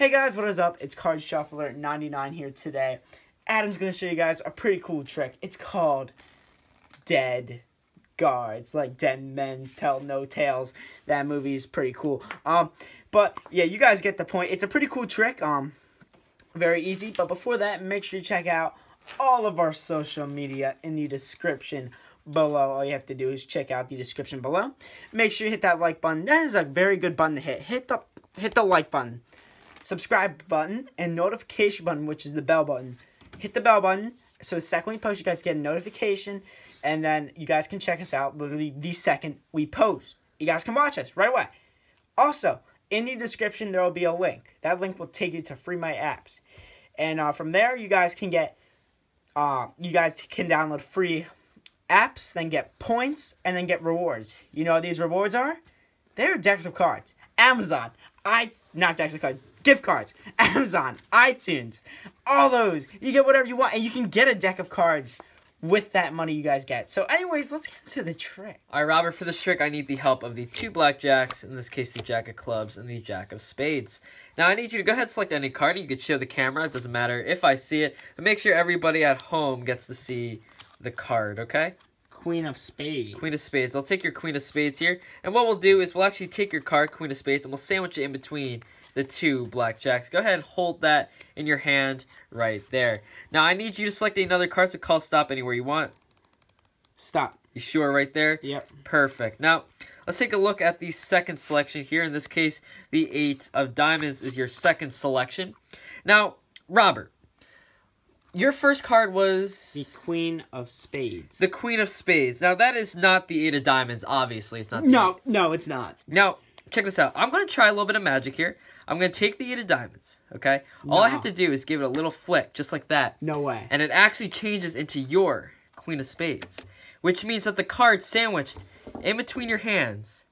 Hey guys, what is up? It's Card Shuffler 99 here today. Adam's going to show you guys a pretty cool trick. It's called Dead Guards. Like Dead Men Tell No Tales. That movie is pretty cool. But yeah, you guys get the point. It's a pretty cool trick. Very easy. But before that, make sure you check out all of our social media in the description below. All you have to do is check out the description below. Make sure you hit that like button. That is a very good button to hit. Hit the like button, subscribe button, and notification button, which is the bell button. Hit the bell button so the second we post, you guys get a notification, and then you guys can check us out literally the second we post. You guys can watch us right away. Also, in the description there will be a link. That link will take you to Free My Apps, and from there you guys can get download free apps, then get points, and then get rewards. You know what these rewards are? They're decks of cards. Amazon, not decks of cards, gift cards. Amazon, iTunes, all those. You get whatever you want, and you can get a deck of cards with that money you guys get. So anyways, let's get into the trick. All right, Robert, for this trick, I need the help of the two blackjacks, in this case, the jack of clubs and the jack of spades. Now, I need you to go ahead and select any card. You could show the camera. It doesn't matter if I see it, but make sure everybody at home gets to see the card, okay? Queen of Spades. Queen of Spades. I'll take your Queen of Spades here. And what we'll do is we'll actually take your card, Queen of Spades, and we'll sandwich it in between the two blackjacks. Go ahead and hold that in your hand right there. Now, I need you to select another card, so call stop anywhere you want. Stop. You sure right there? Yep. Perfect. Now, let's take a look at the second selection here. In this case, the 8 of diamonds is your second selection. Now, Robert, your first card was the Queen of Spades. The Queen of Spades. Now, that is not the 8 of diamonds, obviously. It's not. No, it's not. Now, check this out. I'm going to try a little bit of magic here. I'm going to take the 8 of diamonds, okay? All I have to do is give it a little flick, just like that. No way. And it actually changes into your Queen of Spades, which means that the card sandwiched in between your hands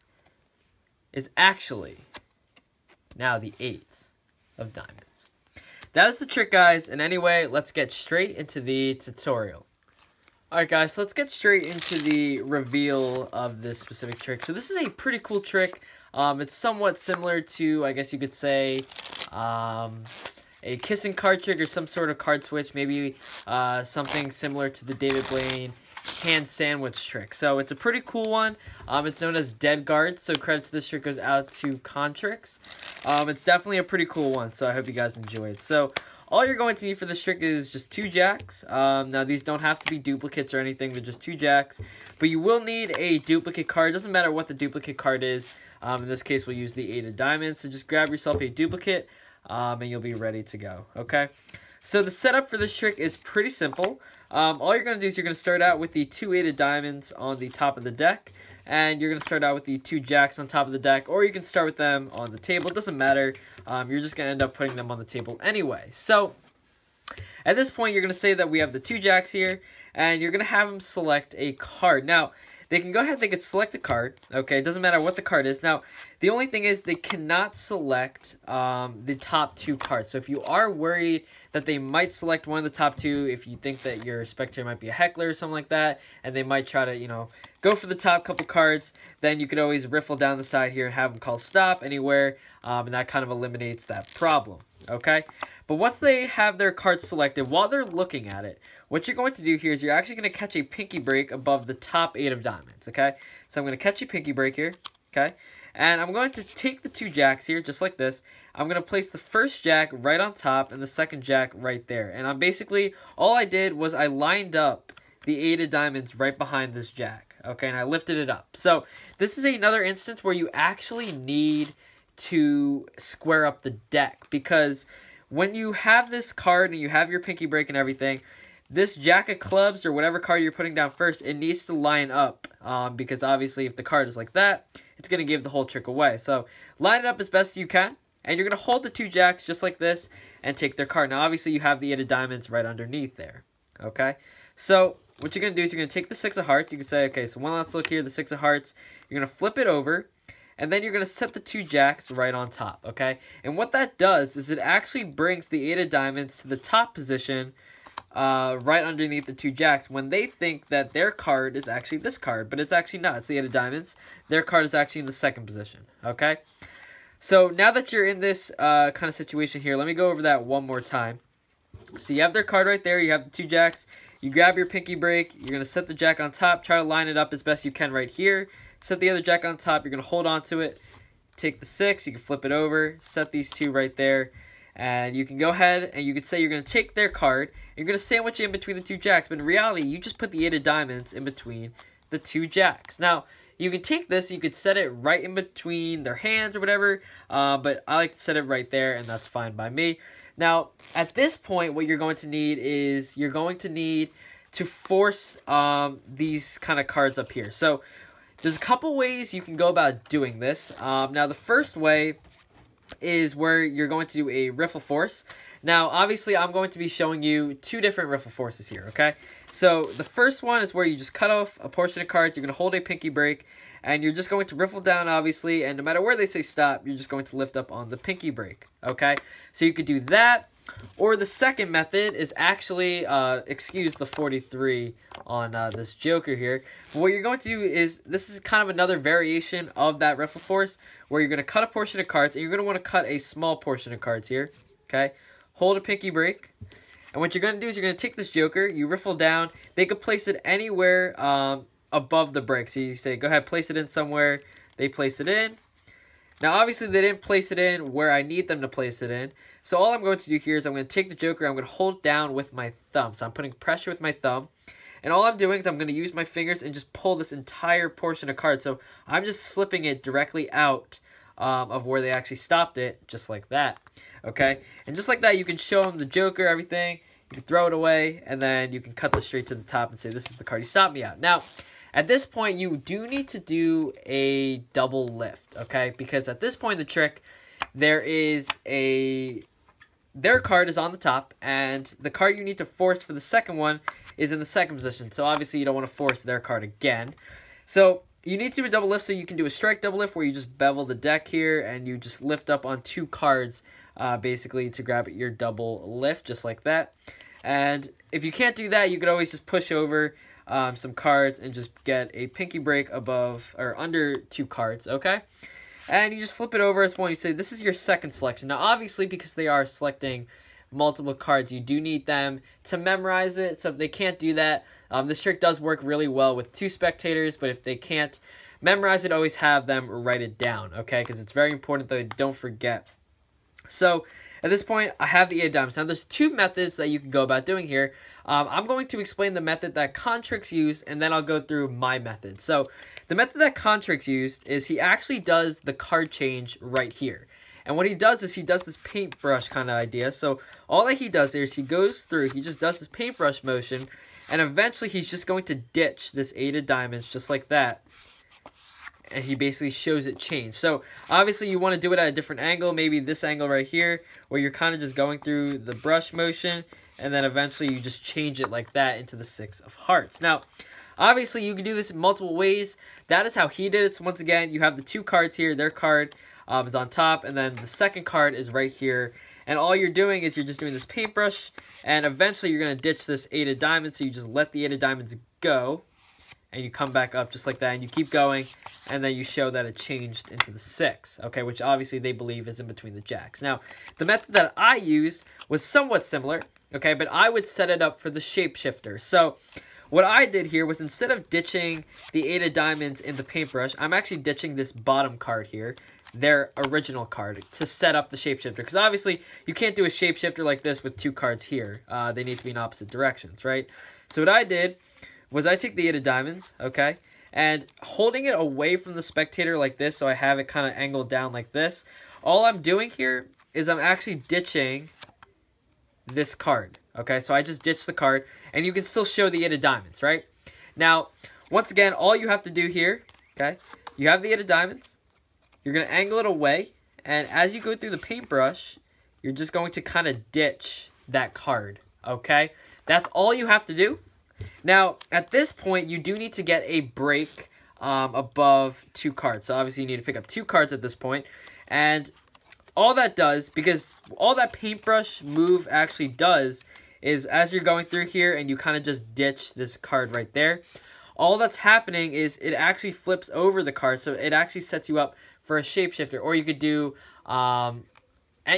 is actually now the 8 of diamonds. That is the trick, guys. And anyway, let's get straight into the tutorial. Alright, guys, so let's get straight into the reveal of this specific trick. So this is a pretty cool trick. It's somewhat similar to, I guess you could say, a kissing card trick or some sort of card switch. Maybe something similar to the David Blaine hand sandwich trick. So it's a pretty cool one. It's known as Dead Guards, so credit to this trick goes out to Contrix. It's definitely a pretty cool one, so I hope you guys enjoy it. So all you're going to need for this trick is just 2 jacks. Now these don't have to be duplicates or anything, they're just 2 jacks. But you will need a duplicate card. It doesn't matter what the duplicate card is. In this case, we'll use the 8 of diamonds. So just grab yourself a duplicate, and you'll be ready to go, okay? So the setup for this trick is pretty simple. All you're going to do is you're going to start out with the 2 8 of diamonds on the top of the deck. And you're going to start out with the 2 jacks on top of the deck. Or you can start with them on the table. It doesn't matter. You're just going to end up putting them on the table anyway. So at this point, you're going to say that we have the 2 jacks here. And you're going to have them select a card. Now, they can go ahead, they can select a card, okay? It doesn't matter what the card is. Now, the only thing is they cannot select the top 2 cards. So if you are worried that they might select one of the top 2, if you think that your spectator might be a heckler or something like that, and they might try to, you know, go for the top couple cards, then you could always riffle down the side here and have them call stop anywhere, and that kind of eliminates that problem, okay? But once they have their cards selected, while they're looking at it, what you're going to do here is you're actually going to catch a pinky break above the top 8 of diamonds, okay? So I'm going to catch a pinky break here, okay? And I'm going to take the 2 jacks here, just like this. I'm going to place the first jack right on top and the second jack right there. And I'm basically, all I did was I lined up the 8 of diamonds right behind this jack, okay? And I lifted it up. So this is another instance where you actually need to square up the deck, because when you have this card and you have your pinky break and everything, this jack of clubs or whatever card you're putting down first, it needs to line up, because obviously if the card is like that, it's going to give the whole trick away. So line it up as best you can, and you're going to hold the 2 jacks just like this and take their card. Now obviously you have the 8 of diamonds right underneath there, okay? So what you're going to do is you're going to take the 6 of hearts. You can say, okay, so one last look here, the 6 of hearts. You're going to flip it over, and then you're going to set the 2 jacks right on top, okay? And what that does is it actually brings the 8 of diamonds to the top position, right underneath the 2 jacks, when they think that their card is actually this card, but it's actually not. It's the 8 of diamonds. Their card is actually in the second position, okay? So now that you're in this kind of situation here, let me go over that one more time. So you have their card right there. You have the 2 jacks. You grab your pinky break. You're going to set the jack on top. Try to line it up as best you can right here. Set the other jack on top. You're going to hold on to it. Take the 6. You can flip it over. Set these 2 right there. And you can go ahead and you can say you're going to take their card. You're going to sandwich it in between the 2 jacks. But in reality, you just put the 8 of diamonds in between the 2 jacks. Now, you can take this, you could set it right in between their hands or whatever, but I like to set it right there, and that's fine by me. Now, at this point, what you're going to need is you're going to need to force these kind of cards up here. So, there's a couple ways you can go about doing this. Now, the first way is where you're going to do a Riffle Force. Now, obviously, I'm going to be showing you 2 different Riffle Forces here, okay? So, the first one is where you just cut off a portion of cards. You're going to hold a pinky break, and you're just going to riffle down, obviously, and no matter where they say stop, you're just going to lift up on the pinky break, okay? So, you could do that, or the second method is actually, excuse the 43 on this Joker here, but what you're going to do is, this is kind of another variation of that Riffle Force, where you're going to cut a portion of cards, and you're going to want to cut a small portion of cards here, okay? Hold a pinky break. And what you're going to do is you're going to take this Joker, you riffle down. They could place it anywhere above the break. So you say, go ahead, place it in somewhere. They place it in. Now, obviously, they didn't place it in where I need them to place it in. So all I'm going to do here is I'm going to take the Joker, I'm going to hold down with my thumb. So I'm putting pressure with my thumb. And all I'm doing is I'm going to use my fingers and just pull this entire portion of cards. So I'm just slipping it directly out of where they actually stopped it, just like that. Okay, and just like that, you can show them the Joker, everything. You can throw it away, and then you can cut this straight to the top and say, this is the card you stopped me out. Now, at this point, you do need to do a double lift, okay? Because at this point in the trick, their card is on the top, and the card you need to force for the second one is in the second position. So obviously, you don't want to force their card again. So you need to do a double lift, so you can do a strike double lift where you just bevel the deck here, and you just lift up on 2 cards, basically to grab your double lift, just like that. And if you can't do that, you could always just push over some cards and just get a pinky break above or under 2 cards, okay? And you just flip it over as one. You say, this is your second selection. Now, obviously, because they are selecting multiple cards, you do need them to memorize it. So if they can't do that, this trick does work really well with 2 spectators, but if they can't memorize it, always have them write it down, okay? Because it's very important that they don't forget. So, at this point, I have the 8 of diamonds. Now, there's 2 methods that you can go about doing here. I'm going to explain the method that Contrix used, and then I'll go through my method. So, the method that Contrix used is he actually does the card change right here. And what he does is he does this paintbrush kind of idea. So, all that he does is he goes through, he just does this paintbrush motion, and eventually he's just going to ditch this 8 of diamonds just like that. And he basically shows it change. So, obviously, you want to do it at a different angle. Maybe this angle right here, where you're kind of just going through the brush motion. And then eventually, you just change it like that into the 6 of hearts. Now, obviously, you can do this in multiple ways. That is how he did it. So, once again, you have the 2 cards here. Their card is on top. And then the second card is right here. And all you're doing is you're just doing this paintbrush. And eventually, you're going to ditch this 8 of diamonds. So, you just let the 8 of diamonds go. And you come back up just like that, and you keep going, and then you show that it changed into the 6, okay, which obviously they believe is in between the jacks. Now, the method that I used was somewhat similar, okay, but I would set it up for the shapeshifter. So, what I did here was instead of ditching the 8 of diamonds in the paintbrush, I'm actually ditching this bottom card here, their original card, to set up the shapeshifter. Because obviously, you can't do a shapeshifter like this with 2 cards here. They need to be in opposite directions, right? So, what I did was I take the 8 of diamonds, okay, and holding it away from the spectator like this, so I have it kind of angled down like this, all I'm doing here is I'm actually ditching this card, okay, so I just ditched the card, and you can still show the 8 of diamonds, right? Now, once again, all you have to do here, okay, you have the 8 of diamonds, you're going to angle it away, and as you go through the paintbrush, you're just going to kind of ditch that card, okay? That's all you have to do. Now, at this point, you do need to get a break above 2 cards. So, obviously, you need to pick up 2 cards at this point. And all that does, because all that paintbrush move actually does, is as you're going through here and you kind of just ditch this card right there, all that's happening is it actually flips over the card. So, it actually sets you up for a shapeshifter, or you could do and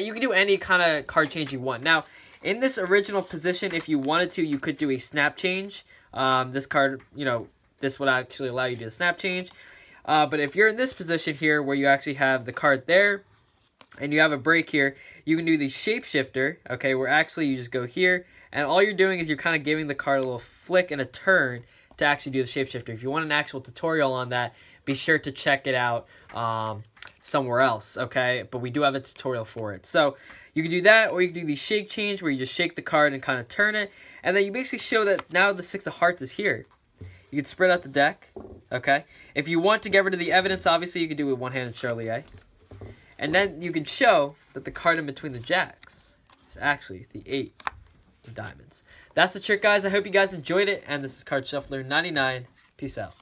you can do any kind of card change you want. Now, in this original position, if you wanted to, you could do a snap change. This card, you know, this would actually allow you to do a snap change. But if you're in this position here, where you actually have the card there, and you have a break here, you can do the shapeshifter, okay, where actually you just go here, and all you're doing is you're kind of giving the card a little flick and a turn to actually do the shapeshifter. If you want an actual tutorial on that, be sure to check it out somewhere else, okay? But we do have a tutorial for it. So you can do that, or you can do the shake change, where you just shake the card and kind of turn it, and then you basically show that now the 6 of hearts is here. You can spread out the deck, okay? If you want to get rid of the evidence, obviously you can do it with one-handed Charlier. And then you can show that the card in between the jacks is actually the 8 of diamonds. That's the trick, guys. I hope you guys enjoyed it. And this is Card Shuffler 99. Peace out.